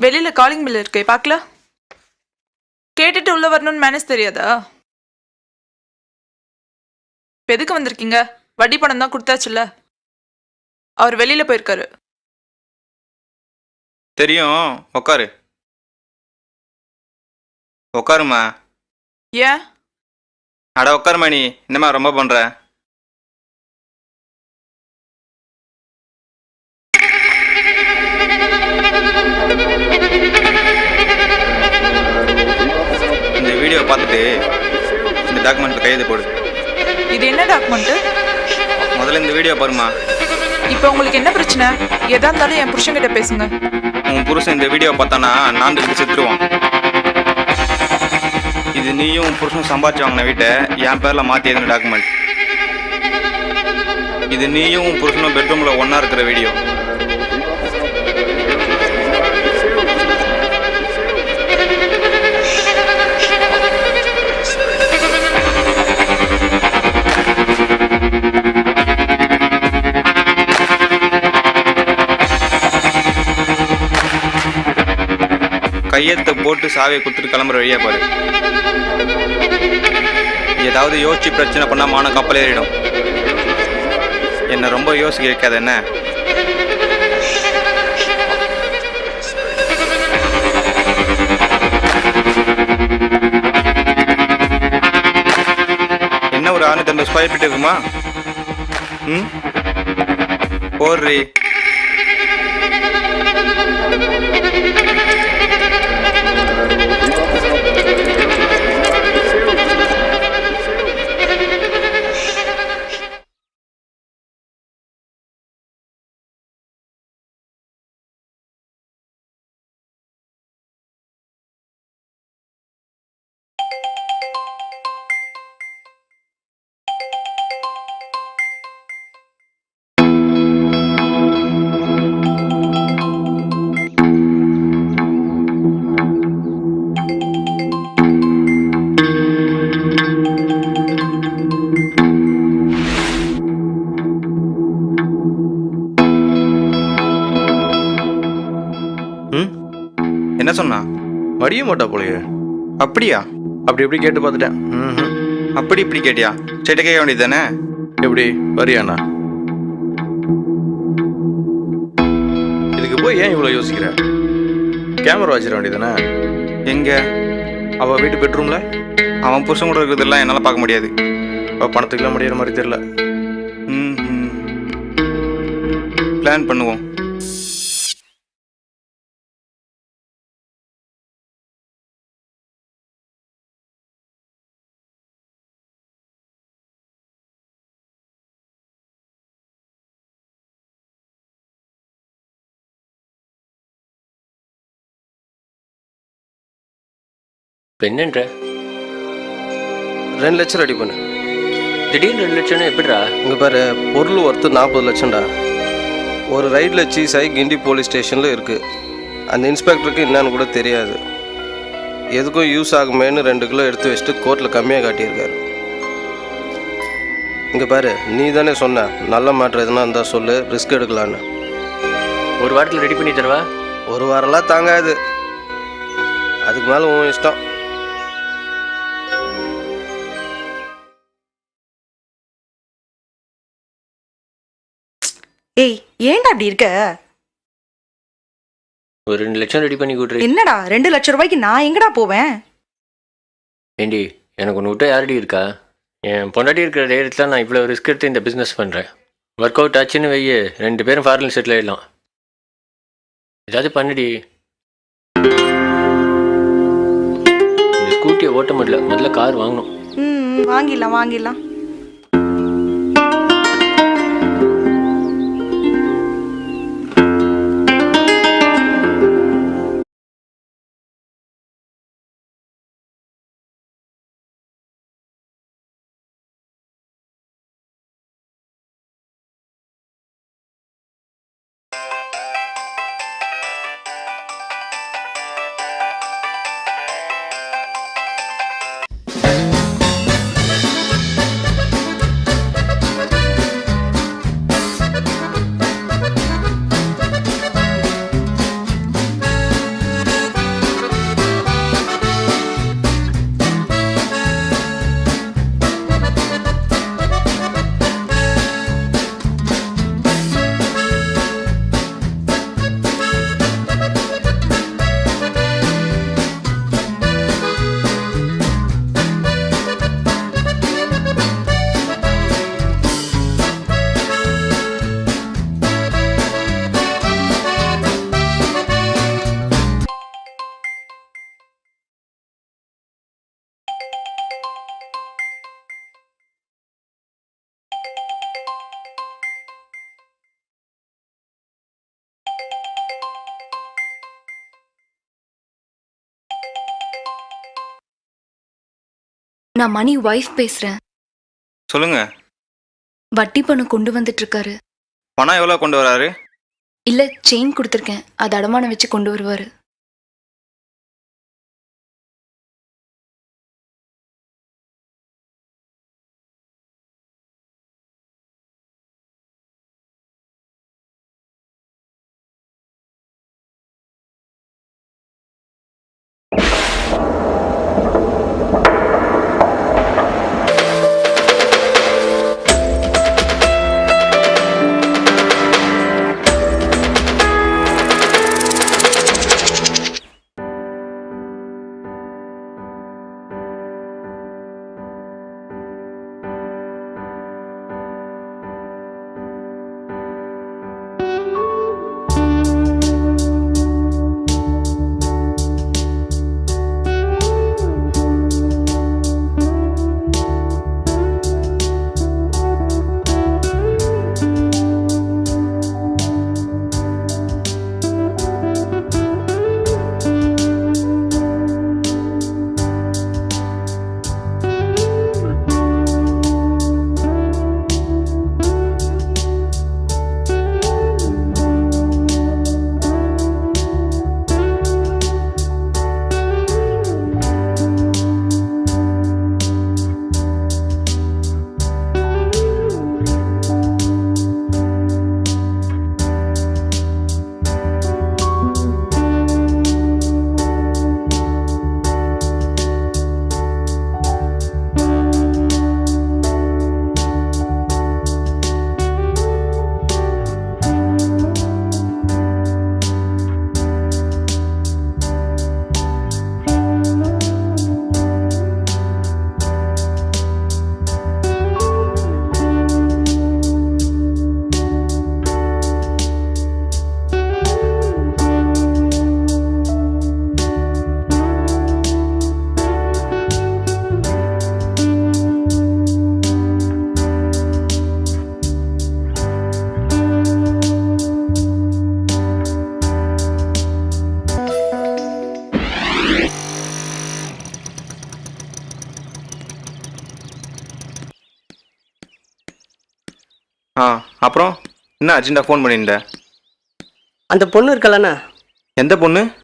வெளியில calling bell இருக்கே பார்க்கல. கேட்டுட்டு உள்ள வரணும்னு மேனேஜ் தெரியாதா? இப்போ எதுக்கு வந்திருக்கீங்க? வட்டி பணம் தான் கொடுத்தாச்சுல்ல. அவர் வெளியில போயிருக்காரு. தெரியும், உக்காரு. உக்காருமா. ஏன்? அட உக்காருமா. நீ என்னம்மா ரொம்ப பண்ற? இந்த வீடியோ பார்த்துட்டு இந்த டாக்குமெண்ட் கையெழுத்து போடு. இது என்ன டாக்குமெண்ட்? முதல்ல இந்த வீடியோ பாருமா. இப்போ உங்களுக்கு என்ன பிரச்சனை? எதா இருந்தாலும் என் புருஷன்கிட்ட பேசுங்க. உன் புருஷன் இந்த வீடியோ பார்த்தானா நான் செத்துருவான். இது நீயும் உன் புருஷன் சம்பாதிச்சு வாங்கின வீட்டை என் பேரில் மாற்றி எழுதின டாக்குமெண்ட். இது நீயும் உன் புருஷனும் பெட்ரூமில் ஒன்றா இருக்கிற வீடியோ. கையெழுத்தை போட்டு சாவியை கொடுத்துட்டு கிளம்புற வழியா பாரு. ஏதாவது யோசிச்சு பிரச்சனை பண்ணா மான கப்பல் ஏறிடும். என்ன ரொம்ப யோசிக்க வைக்காத. என்ன என்ன ஒரு 650 ஸ்கொயர் ஃபீட் இருக்குமா? ம் போடுறி. என்ன சொன்னா? வடிய மாட்டா போலயே. அப்படியா? அப்படி எப்படி கேட்டு பார்த்துட்டேன். அப்படி இப்படி கேட்டியா? சேட்ட கேட்க வேண்டியது தானே. எப்படி வரியாண்ணா? இதுக்கு போய் ஏன் இவ்வளோ யோசிக்கிற? கேமரா வச்சிட வேண்டியது தானே. எங்க? அவள் வீட்டு பெட்ரூம்ல. அவன் புருஷன் கூட இருக்கிறதெல்லாம் என்னால் பார்க்க முடியாது. அவள் பணத்துக்குலாம் முடியிற மாதிரி தெரியல. பிளான் பண்ணுவோம். இப்போ என்னன்ற? 2 லட்சம் ரெடி பண்ணு. திடீர்னு 2 லட்சம்னா எப்படிடா? இங்கே பாரு, பொருள் ஒர்த்து 40 லட்சம்டா. ஒரு ரைடில் சீஸ் ஆகி கிண்டி போலீஸ் ஸ்டேஷனில் இருக்குது. அந்த இன்ஸ்பெக்டருக்கு என்னன்னு கூட தெரியாது. எதுக்கும் யூஸ் ஆகுமேன்னு 2 கிலோ எடுத்து வச்சுட்டு கோர்ட்டில் கம்மியாக காட்டியிருக்காரு. இங்கே பாரு, நீ தானே சொன்ன நல்ல மாற்றம் எதுனா இருந்தால் சொல்லு, ரிஸ்க் எடுக்கலான்னு. ஒரு வாரத்தில் ரெடி பண்ணி தருவா? ஒரு வாரம்லாம் தாங்காது. அதுக்கு மேலே உன் இஷ்டம். ஏய், ஏன்டா அப்படி இருக்க? ஒரு 2 லட்சம் ரெடி பண்ணி கொடுத்துரு. என்னடா 2 லட்சம் ரூபாய்க்கு நான் எங்கடா போவேன்? ஏண்டி, எனக்கு ஒன்று விட்டு யாரடி இருக்கா? என் பொண்டாட்டி இருக்கிற தைரியத்தில் நான் இவ்வளோ ரிஸ்க் எடுத்து இந்த பிஸ்னஸ் பண்ணுறேன். ஒர்க் அவுட் ஆச்சுன்னு வையே, 2 பேரும் ஃபாரின் செட்டில் ஆகிடலாம். ஏதாவது பண்ணுடி. இந்த ஸ்கூட்டியை ஓட்ட முடியல, முதல்ல கார் வாங்கணும். வாங்கிடலாம் வாங்கிடலாம். நான் மணி ஒய்ஃப் பேசுறேன். சொல்லுங்க. வட்டி பணம் கொண்டு வந்துட்டு இருக்காரு. பணம் எவ்வளோ கொண்டு வராரு? இல்ல செயின் கொடுத்துருக்கேன், அது அடமானம் வச்சு கொண்டு வருவாரு. அப்புறம் என்ன அர்ஜென்ட்டாக ஃபோன் பண்ணியிருந்த? அந்த பொண்ணு இருக்கலண்ணா, எந்த பொண்ணு?